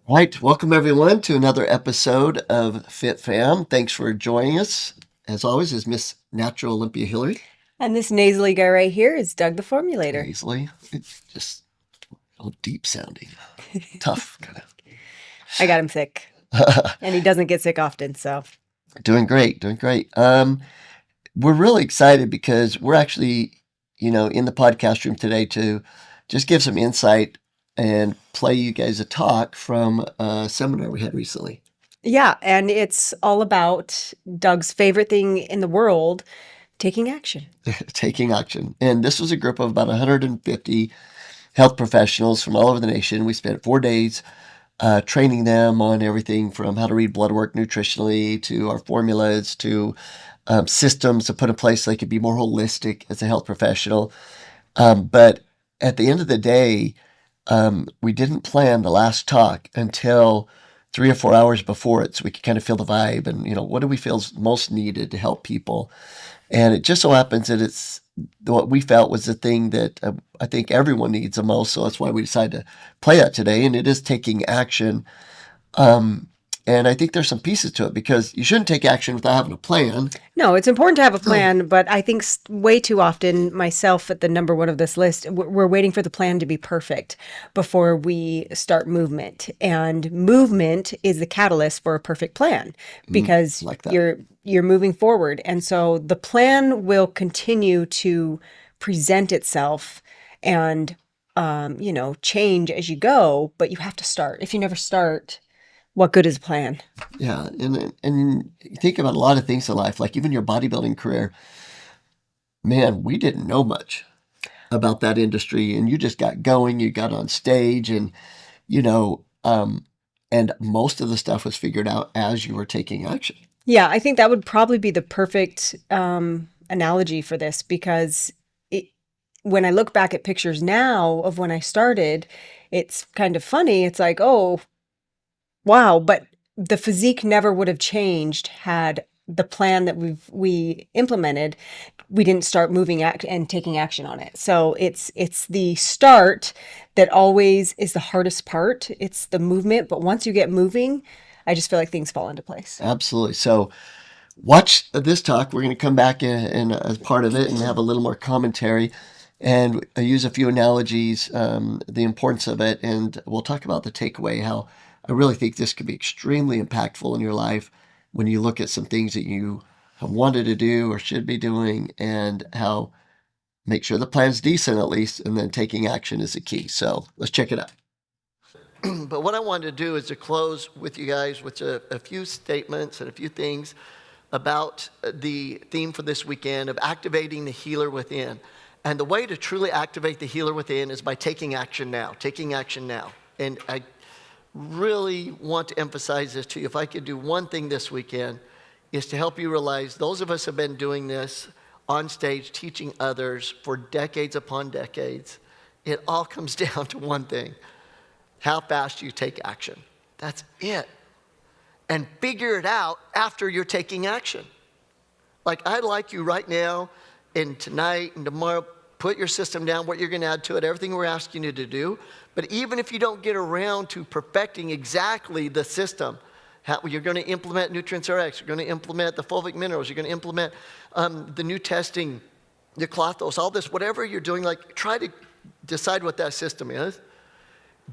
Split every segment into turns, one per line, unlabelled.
All right, welcome everyone to another episode of FitFam. Thanks for joining us. As always, is Miss Natural Olympia Hilary.
And this nasally guy right here is Doug the Formulator.
Nasally, it's just all deep sounding, tough kind
I got him sick,
of.
and he doesn't get sick often, so.
Doing great, doing great. We're really excited because we're actually, in the podcast room today to just give some insight and play you guys a talk from a seminar we had recently.
Yeah, and it's all about Doug's favorite thing in the world, taking action.
Taking action. And this was a group of about 150 health professionals from all over the nation. We spent 4 days training them on everything from how to read blood work nutritionally to our formulas to systems to put in place so they could be more holistic as a health professional. But at the end of the day, we didn't plan the last talk until 3 or 4 hours before it, so we could kind of feel the vibe and, what do we feel is most needed to help people. And it just so happens that it's what we felt was the thing that I think everyone needs the most. So that's why we decided to play that today. And it is taking action. And I think there's some pieces to it because you shouldn't take action without having a plan.
No, it's important to have a plan, but I think way too often, myself at the number one of this list, we're waiting for the plan to be perfect before we start movement. And movement is the catalyst for a perfect plan because
like that.
you're moving forward. And so the plan will continue to present itself and change as you go, but you have to start. If you never start, what good is a plan?
Yeah, and you think about a lot of things in life, like even your bodybuilding career. Man, we didn't know much about that industry, and you just got going. You got on stage, and and most of the stuff was figured out as you were taking action.
Yeah, I think that would probably be the perfect analogy for this because when I look back at pictures now of when I started, it's kind of funny. It's like, oh, wow, but the physique never would have changed had the plan that we implemented, we didn't start moving and taking action on it. So it's the start that always is the hardest part. It's the movement, but once you get moving, I just feel like things fall into place.
Absolutely. So watch this talk. We're going to come back in as part of it and have a little more commentary and use a few analogies, the importance of it, and we'll talk about the takeaway, how I really think this could be extremely impactful in your life when you look at some things that you have wanted to do or should be doing, and how make sure the plan's decent at least, and then taking action is the key. So let's check it out. But what I wanted to do is to close with you guys with a few statements and a few things about the theme for this weekend of activating the healer within. And the way to truly activate the healer within is by taking action now, And I really want to emphasize this to you. If I could do one thing this weekend, is to help you realize those of us have been doing this on stage, teaching others for decades upon decades. It all comes down to one thing: how fast you take action. That's it. And figure it out after you're taking action. Like, I'd like you right now and tonight and tomorrow, put your system down, what you're going to add to it, everything we're asking you to do. But even if you don't get around to perfecting exactly the system, how you're going to implement Nutrients RX, you're going to implement the fulvic minerals, you're going to implement the new testing, the clothos, all this, whatever you're doing, like, try to decide what that system is,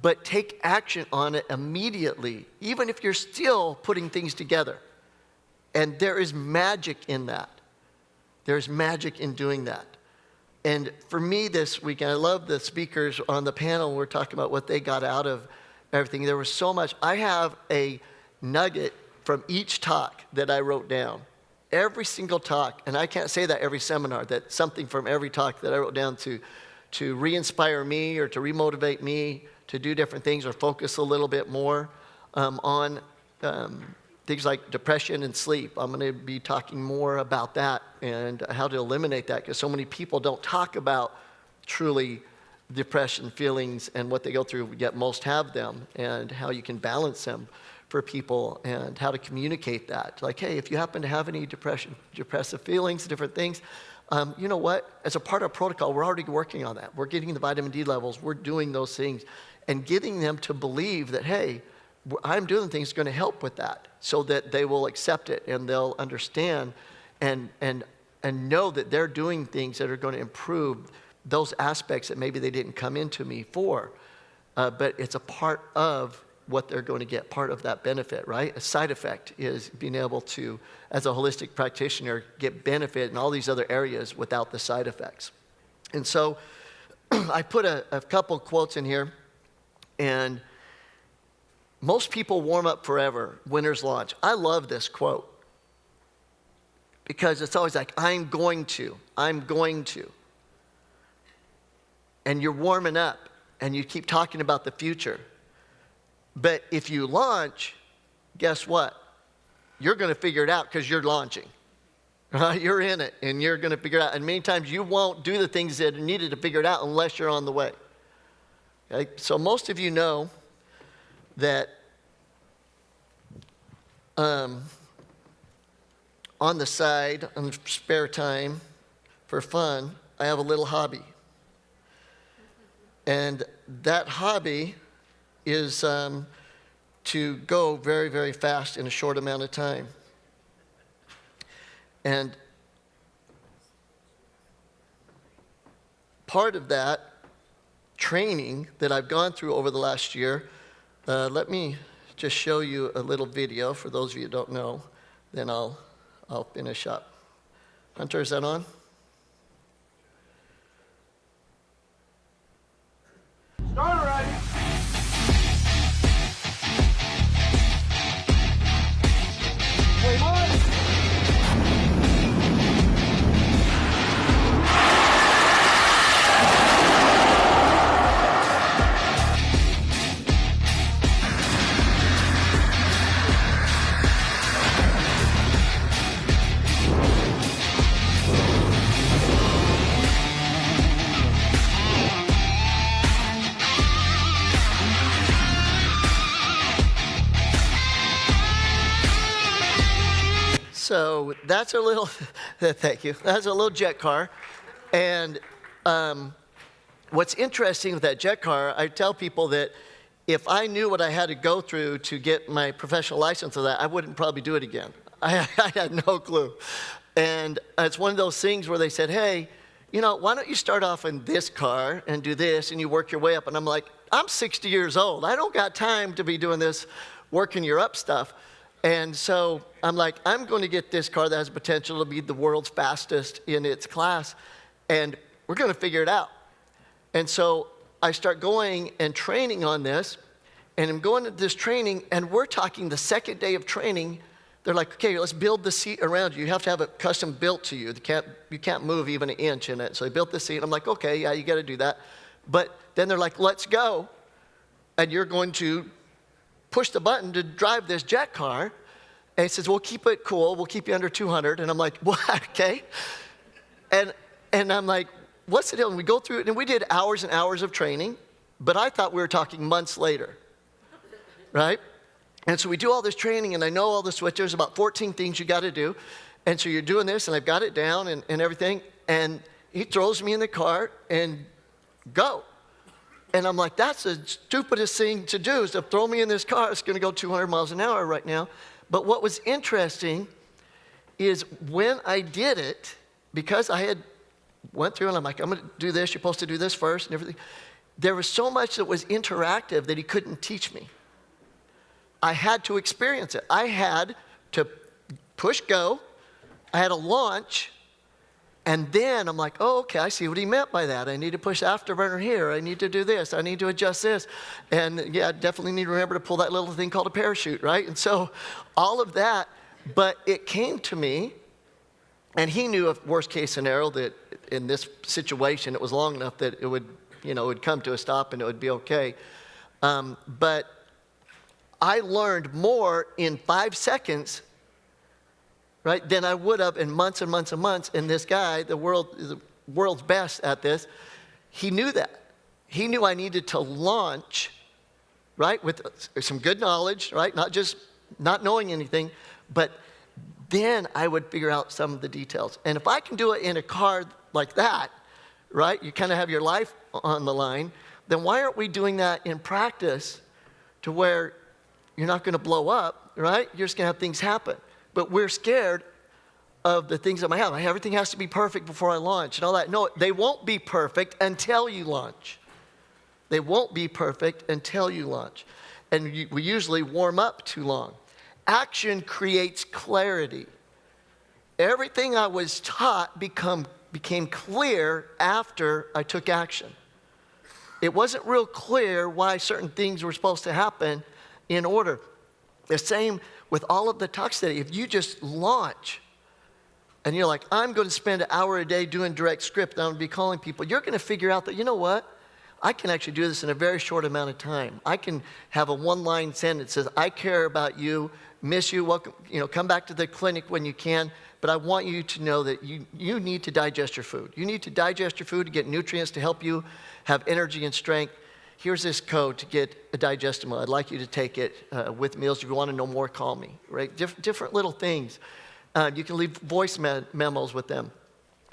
but take action on it immediately, even if you're still putting things together. And there is magic in that. There's magic in doing that. And for me this weekend, I love the speakers on the panel. We're talking about what they got out of everything. There was so much. I have a nugget from each talk that I wrote down. Every single talk, and I can't say that every seminar, that something from every talk that I wrote down to re-inspire me or to remotivate me to do different things or focus a little bit more on things like depression and sleep. I'm going to be talking more about that and how to eliminate that, because so many people don't talk about truly depression feelings and what they go through, yet most have them, and how you can balance them for people and how to communicate that. Like, hey, if you happen to have any depressive feelings, different things, you know what? As a part of protocol, we're already working on that. We're getting the vitamin D levels. We're doing those things and getting them to believe that, hey, I'm doing things going to help with that so that they will accept it and they'll understand and know that they're doing things that are going to improve those aspects that maybe they didn't come into me for. But it's a part of what they're going to get, part of that benefit, right? A side effect is being able to, as a holistic practitioner, get benefit in all these other areas without the side effects. And so I put a couple quotes in here, and most people warm up forever, winner's launch. I love this quote because it's always like, I'm going to. And you're warming up and you keep talking about the future. But if you launch, guess what? You're going to figure it out because you're launching. Right? You're in it and you're going to figure it out. And many times you won't do the things that are needed to figure it out unless you're on the way. Okay? So most of you know that on the side, on spare time, for fun, I have a little hobby. And that hobby is to go very, very fast in a short amount of time. And part of that training that I've gone through over the last year, let me just show you a little video for those of you who don't know, then I'll finish up. Hunter, is that on?
Start already. Wait, what?
So that's a little, thank you, that's a little jet car. And what's interesting with that jet car, I tell people that if I knew what I had to go through to get my professional license of that, I wouldn't probably do it again. I had no clue. And it's one of those things where they said, hey, you know, why don't you start off in this car and do this and you work your way up? And I'm like, I'm 60 years old. I don't got time to be doing this, working your up stuff. And so I'm like, I'm going to get this car that has potential to be the world's fastest in its class, and we're going to figure it out. And so I start going and training on this, and I'm going to this training, and we're talking the second day of training. They're like, okay, let's build the seat around you. You have to have it custom built to you. You can't move even an inch in it. So they built the seat. I'm like, okay, yeah, you got to do that. But then they're like, let's go, and you're going to push the button to drive this jet car. And he says, we'll keep it cool. We'll keep you under 200. And I'm like, what? Okay. And I'm like, what's the deal? And we go through it, and we did hours and hours of training, but I thought we were talking months later, right? And so we do all this training, and I know all the switches. There's about 14 things you got to do. And so you're doing this, and I've got it down and everything. And he throws me in the car and go. And I'm like, that's the stupidest thing to do is to throw me in this car. It's going to go 200 miles an hour right now. But what was interesting is when I did it, because I had went through and I'm like, I'm going to do this. You're supposed to do this first and everything. There was so much that was interactive that he couldn't teach me. I had to experience it. I had to push go. I had to launch. And then I'm like, oh, okay, I see what he meant by that. I need to push afterburner here. I need to do this. I need to adjust this. And yeah, I definitely need to remember to pull that little thing called a parachute, right? And so all of that, but it came to me, and he knew a worst case scenario that in this situation, it was long enough that it would, it would come to a stop and it would be okay. But I learned more in 5 seconds, right, than I would have in months and months and months. And this guy, the world's best at this, he knew that. He knew I needed to launch, right, with some good knowledge, right, not just not knowing anything, but then I would figure out some of the details. And if I can do it in a car like that, right, you kind of have your life on the line, then why aren't we doing that in practice to where you're not going to blow up, right? You're just going to have things happen. But we're scared of the things that might happen. Everything has to be perfect before I launch and all that. No, they won't be perfect until you launch. They won't be perfect until you launch. And we usually warm up too long. Action creates clarity. Everything I was taught became clear after I took action. It wasn't real clear why certain things were supposed to happen in order. The same with all of the talk study. If you just launch and you're like, I'm going to spend an hour a day doing direct script, and I'm going to be calling people, you're going to figure out that, you know what? I can actually do this in a very short amount of time. I can have a one-line sentence that says, I care about you, miss you, welcome, come back to the clinic when you can, but I want you to know that you need to digest your food. You need to digest your food to get nutrients to help you have energy and strength. Here's this code to get a digestible. I'd like you to take it with meals. If you want to know more, call me, right? Different little things. You can leave voice memos with them.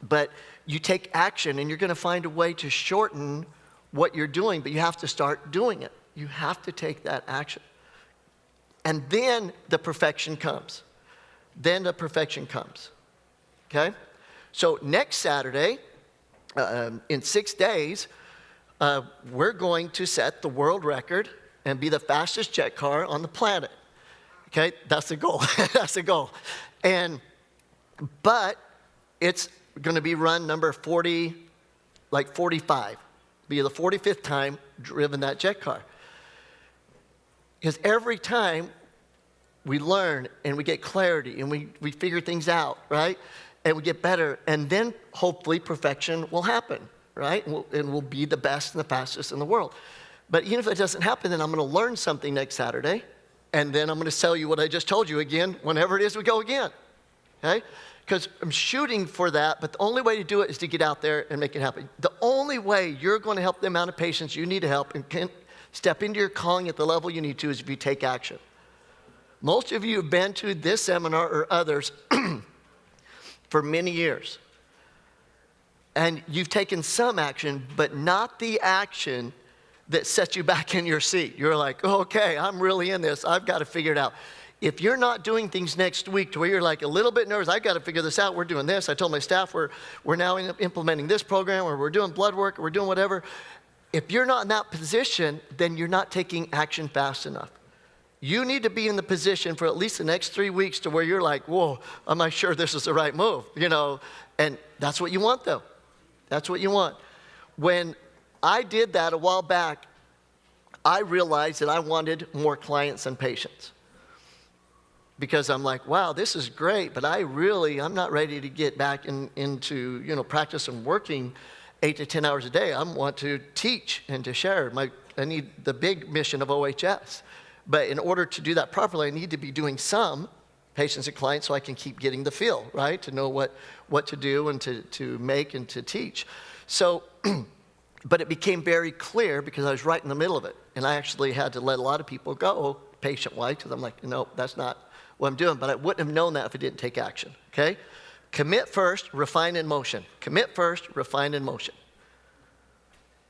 But you take action, and you're going to find a way to shorten what you're doing, but you have to start doing it. You have to take that action. And then the perfection comes. Okay? So next Saturday, in 6 days, we're going to set the world record and be the fastest jet car on the planet. Okay? That's the goal. That's the goal. But it's going to be run number 40, like 45. Be the 45th time driven that jet car. Because every time we learn and we get clarity and we figure things out, right? And we get better, and then hopefully perfection will happen, right? And we'll be the best and the fastest in the world. But even if it doesn't happen, then I'm going to learn something next Saturday, and then I'm going to tell you what I just told you again whenever it is we go again, okay? Because I'm shooting for that, but the only way to do it is to get out there and make it happen. The only way you're going to help the amount of patients you need to help and can step into your calling at the level you need to is if you take action. Most of you have been to this seminar or others for many years. And you've taken some action, but not the action that sets you back in your seat. You're like, okay, I'm really in this. I've got to figure it out. If you're not doing things next week to where you're like a little bit nervous, I've got to figure this out. We're doing this. I told my staff we're now implementing this program, or we're doing blood work, or we're doing whatever. If you're not in that position, then you're not taking action fast enough. You need to be in the position for at least the next 3 weeks to where you're like, whoa, am I sure this is the right move? And that's what you want, though. That's what you want. When I did that a while back, I realized that I wanted more clients and patients. Because I'm like, wow, this is great, but I'm not ready to get back into practice and working 8 to 10 hours a day. I want to teach and to share. I need the big mission of OHS. But in order to do that properly, I need to be doing some patients and clients so I can keep getting the feel, right? To know what to do and to make and to teach. So, but it became very clear because I was right in the middle of it. And I actually had to let a lot of people go patient-wise because I'm like, no, that's not what I'm doing. But I wouldn't have known that if I didn't take action, okay? Commit first, refine in motion. Commit first, refine in motion.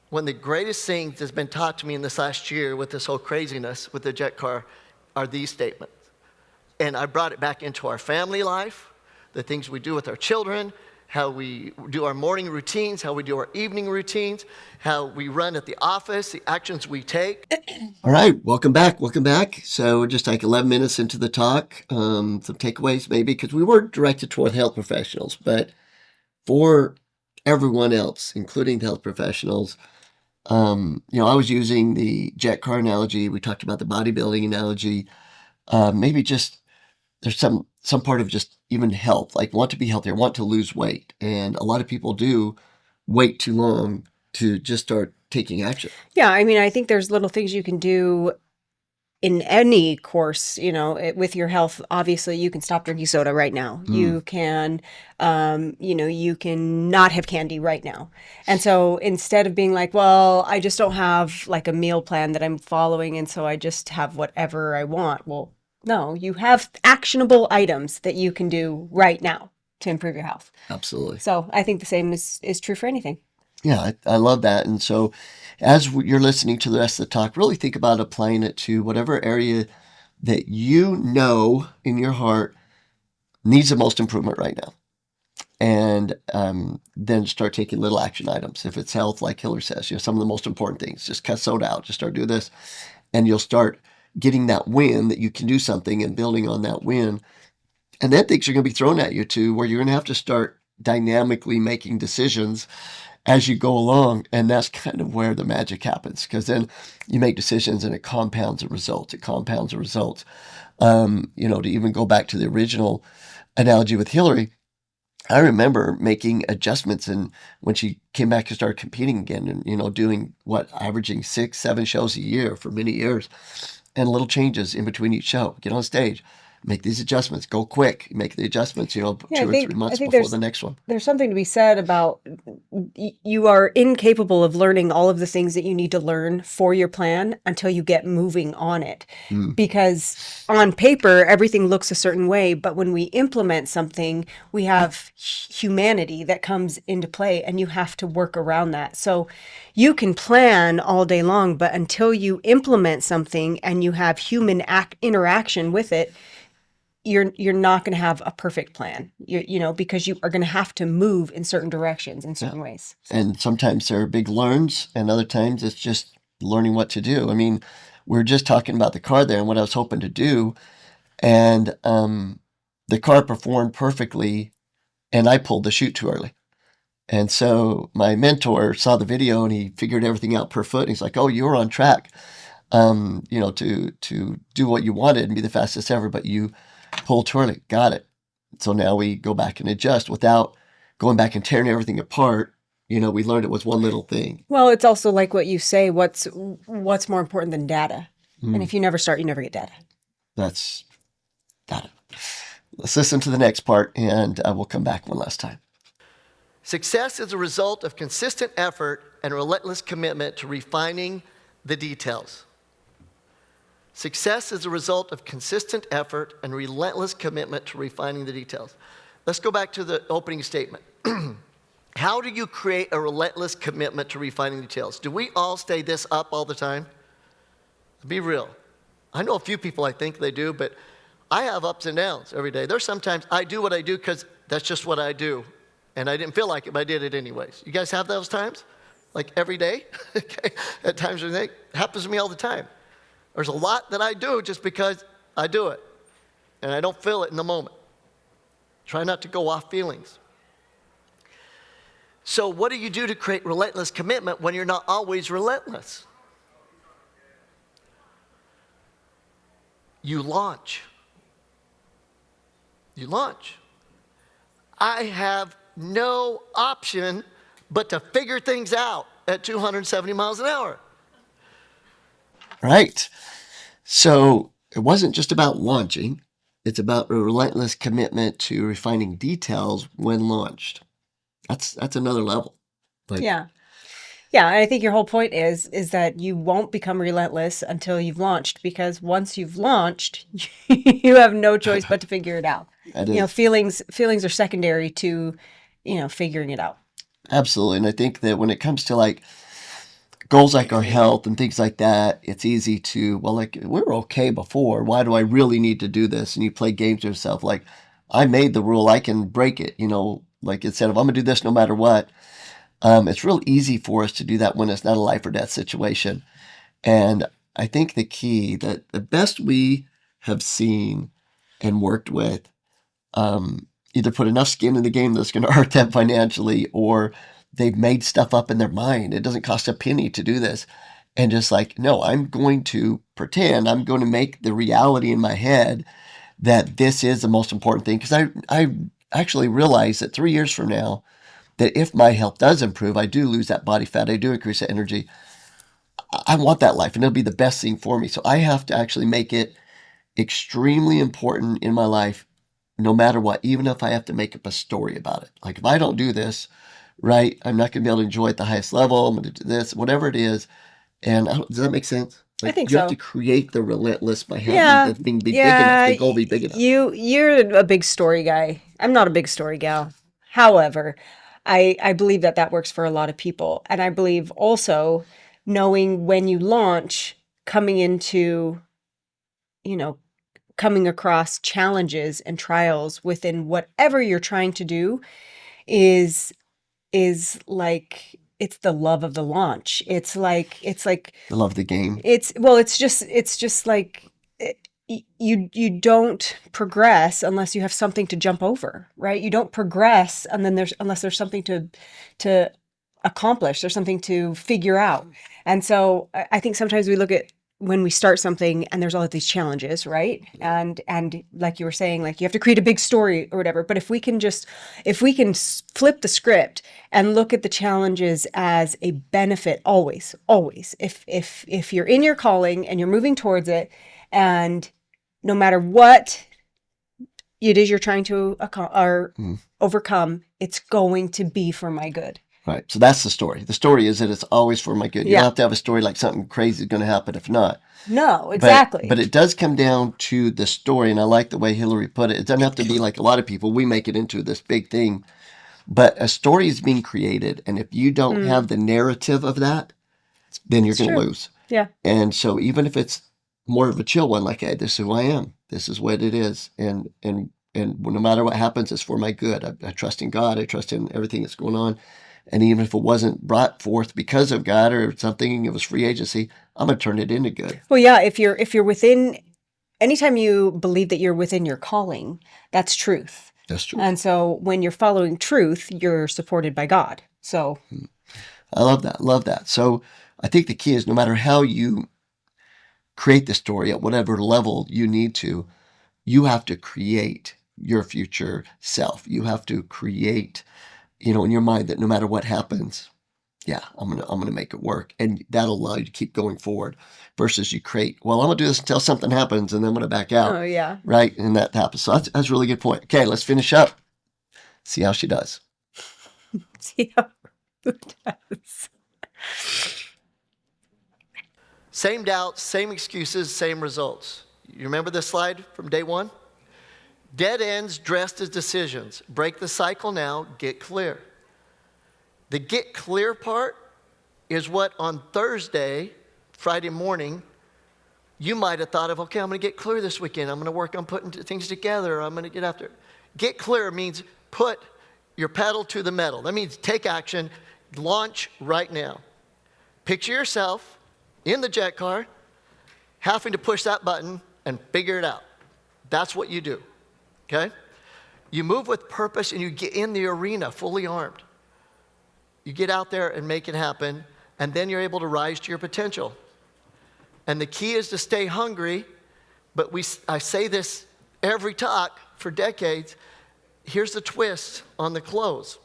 One of the greatest things that's been taught to me in this last year with this whole craziness with the jet car are these statements. And I brought it back into our family life, the things we do with our children, how we do our morning routines, how we do our evening routines, how we run at the office, the actions we take. All right, welcome back. So we're just like 11 minutes into the talk. Some takeaways maybe, because we were directed toward health professionals, but for everyone else, including the health professionals, I was using the jet car analogy. We talked about the bodybuilding analogy. Maybe just there's some part of just even health, like want to be healthier, want to lose weight. And a lot of people do wait too long to just start taking action.
Yeah, I mean, I think there's little things you can do in any course, with your health. Obviously, you can stop drinking soda right now. You can, you can not have candy right now. And so instead of being like, well, I just don't have like a meal plan that I'm following, and so I just have whatever I want. Well, no, you have actionable items that you can do right now to improve your health.
Absolutely.
So I think the same is true for anything.
Yeah, I love that. And so as you're listening to the rest of the talk, really think about applying it to whatever area that you know in your heart needs the most improvement right now. And then start taking little action items. If it's health, like Hilary says, some of the most important things, just cut soda out, just start doing this. And you'll start getting that win that you can do something and building on that win. And then things are going to be thrown at you too, where you're going to have to start dynamically making decisions as you go along. And that's kind of where the magic happens, because then you make decisions and it compounds the results. It compounds the results. To even go back to the original analogy with Hilary, I remember making adjustments, and when she came back and started competing again, and doing averaging 6-7 shows a year for many years, and little changes in between each show. Get on stage, make these adjustments, go quick, make the adjustments. 2 or 3 months before the next one.
There's something to be said about you are incapable of learning all of the things that you need to learn for your plan until you get moving on it. Because on paper, everything looks a certain way, but when we implement something, we have humanity that comes into play, and you have to work around that. So you can plan all day long, but until you implement something and you have human interaction with it, you're not going to have a perfect plan, because you are going to have to move in certain directions in certain ways.
And sometimes there are big learns, and other times it's just learning what to do. I mean, we're just talking about the car there and what I was hoping to do. And the car performed perfectly, and I pulled the chute too early. And so my mentor saw the video and he figured everything out per foot. And he's like, "Oh, you're on track, to do what you wanted and be the fastest ever, but you pulled too early." Got it. So now we go back and adjust without going back and tearing everything apart. We learned it was one little thing.
Well, it's also like what you say, what's more important than data? And if you never start, you never get data.
That's got it. Let's listen to the next part, and we'll come back one last time. Success is a result of consistent effort and relentless commitment to refining the details. Success is a result of consistent effort and relentless commitment to refining the details. Let's go back to the opening statement. How do you create a relentless commitment to refining details? Do we all stay this up all the time? Be real. I know a few people I think they do, but I have ups and downs every day. There's sometimes I do what I do because that's just what I do. And I didn't feel like it, but I did it anyways. You guys have those times? Like every day? Okay. At times it happens to me all the time. There's a lot that I do just because I do it. And I don't feel it in the moment. Try not to go off feelings. So what do you do to create relentless commitment when you're not always relentless? You launch. You launch. I have no option but to figure things out at 270 miles an hour. Right. So it wasn't just about launching. It's about a relentless commitment to refining details when launched. That's another level.
Yeah. Yeah, and I think your whole point is that you won't become relentless until you've launched, because once you've launched, you have no choice but to figure it out. Feelings are secondary to, figuring it out.
Absolutely. And I think that when it comes to goals like our health and things like that, it's easy to, we were okay before. Why do I really need to do this? And you play games with yourself. I made the rule, I can break it, instead of I'm going to do this no matter what. It's real easy for us to do that when it's not a life or death situation. And I think the key that the best we have seen and worked with, either put enough skin in the game that's going to hurt them financially, or they've made stuff up in their mind. It doesn't cost a penny to do this. And just no, I'm going to pretend, I'm going to make the reality in my head that this is the most important thing. Because I actually realize that 3 years from now, that if my health does improve, I do lose that body fat, I do increase the energy, I want that life, and it'll be the best thing for me. So I have to actually make it extremely important in my life, no matter what, even if I have to make up a story about it. If I don't do this, right, I'm not going to be able to enjoy it at the highest level. I'm going to do this, whatever it is. And does that make sense?
I think
you
so.
have to create the relentless by having the thing be big enough, the goal be big enough.
You're a big story guy. I'm not a big story gal. However, I believe that works for a lot of people. And I believe also knowing when you launch, coming into, coming across challenges and trials within whatever you're trying to do is like it's the love of the launch. It's like
I love the game.
it's just like you don't progress unless you have something to jump over, right? You don't progress and then unless there's something to accomplish, there's something to figure out. And so I think sometimes we look at when we start something and there's all of these challenges, right? And like you were saying, like you have to create a big story or whatever. But if we can flip the script and look at the challenges as a benefit, always, if you're in your calling and you're moving towards it, and no matter what it is you're trying to overcome, it's going to be for my good.
Right. So that's the story. The story is that it's always for my good. You don't have to have a story like something crazy is going to happen if not.
No, exactly.
But it does come down to the story. And I like the way Hilary put it. It doesn't have to be like a lot of people. We make it into this big thing. But a story is being created. And if you don't have the narrative of that, then you're going to lose.
Yeah.
And so even if it's more of a chill one, like, hey, this is who I am. This is what it is. And no matter what happens, it's for my good. I trust in God. I trust in everything that's going on. And even if it wasn't brought forth because of God or something, it was free agency, I'm going to turn it into good.
Well, yeah, if you're within, anytime you believe that you're within your calling, that's truth.
That's true.
And so when you're following truth, you're supported by God. So
I love that. Love that. So I think the key is no matter how you create the story at whatever level you need to, you have to create your future self. You have to create, in your mind that no matter what happens, I'm gonna make it work, and that'll allow you to keep going forward. Versus you create, I'm gonna do this until something happens, and then I'm gonna back out.
Oh yeah,
right, and that happens. So that's a really good point. Okay, let's finish up. See how she does.
See how it does.
Same doubts, same excuses, same results. You remember this slide from day one? Dead ends dressed as decisions. Break the cycle now, get clear. The get clear part is what on Thursday, Friday morning, you might have thought of, okay, I'm going to get clear this weekend. I'm going to work on putting things together. I'm going to get after it. Get clear means put your pedal to the metal. That means take action, launch right now. Picture yourself in the jet car, having to push that button and figure it out. That's what you do. Okay? You move with purpose and you get in the arena fully armed. You get out there and make it happen, and then you're able to rise to your potential. And the key is to stay hungry, but I say this every talk for decades. Here's the twist on the close.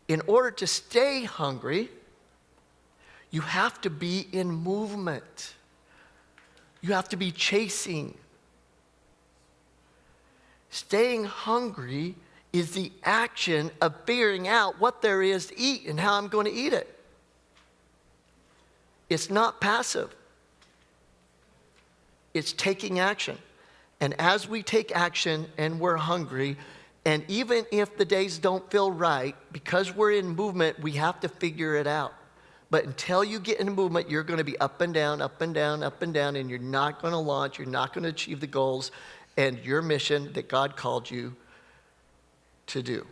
In order to stay hungry, you have to be in movement. You have to be chasing. Staying hungry is the action of figuring out what there is to eat and how I'm going to eat it. It's not passive. It's taking action. And as we take action and we're hungry, and even if the days don't feel right, because we're in movement, we have to figure it out. But until you get in movement, you're going to be up and down, up and down, up and down, and you're not going to launch, you're not going to achieve the goals and your mission that God called you to do.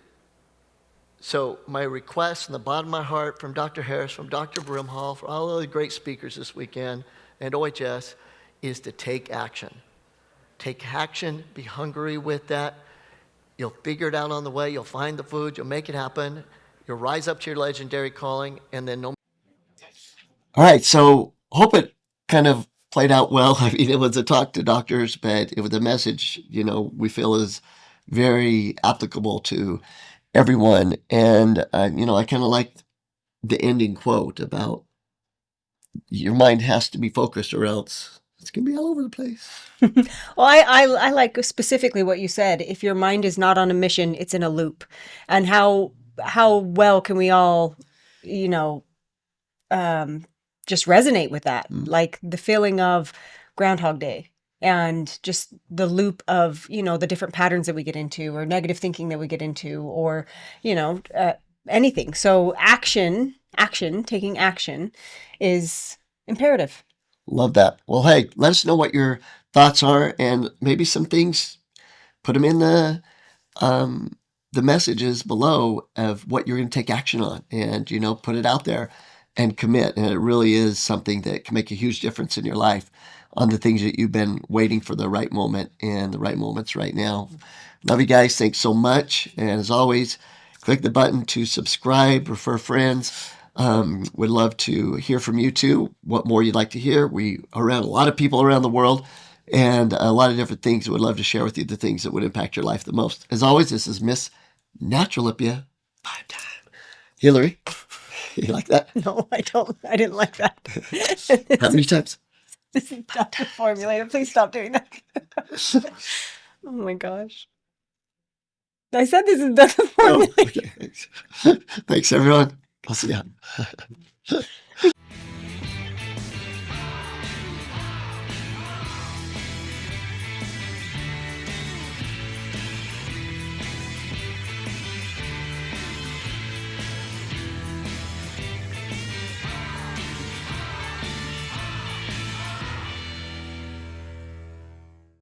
So my request in the bottom of my heart from Dr. Harris, from Dr. Brimhall, for all of the great speakers this weekend, and OHS, is to take action. Take action, be hungry with that. You'll figure it out on the way, you'll find the food, you'll make it happen, you'll rise up to your legendary calling, and then no. All right, so hope it kind of played out well. I mean, it was a talk to doctors, but it was a message, we feel is very applicable to everyone. And, I kind of liked the ending quote about your mind has to be focused or else it's going to be all over the place.
Well, I like specifically what you said. If your mind is not on a mission, it's in a loop. And how well can we all, just resonate with that? Like the feeling of Groundhog Day and just the loop of, the different patterns that we get into or negative thinking that we get into or, anything. So taking action is imperative.
Love that. Well, hey, let us know what your thoughts are, and maybe some things, put them in the messages below of what you're going to take action on, and, put it out there and commit. And it really is something that can make a huge difference in your life on the things that you've been waiting for the right moment, and the right moment's right now. Love you guys. Thanks so much. And as always, click the button to subscribe, refer friends. Would love to hear from you too, what more you'd like to hear. We are around a lot of people around the world, and a lot of different things. Would love to share with you the things that would impact your life the most. As always, this is Miss Natural Olympia 5-time. Hilary, you like that?
No, I don't. I didn't like that.
How many times?
This is Dr. Formulator. Please stop doing that. Oh my gosh. I said this is Dr.
Oh,
Formulator.
okay. Thanks, everyone. I'll see you.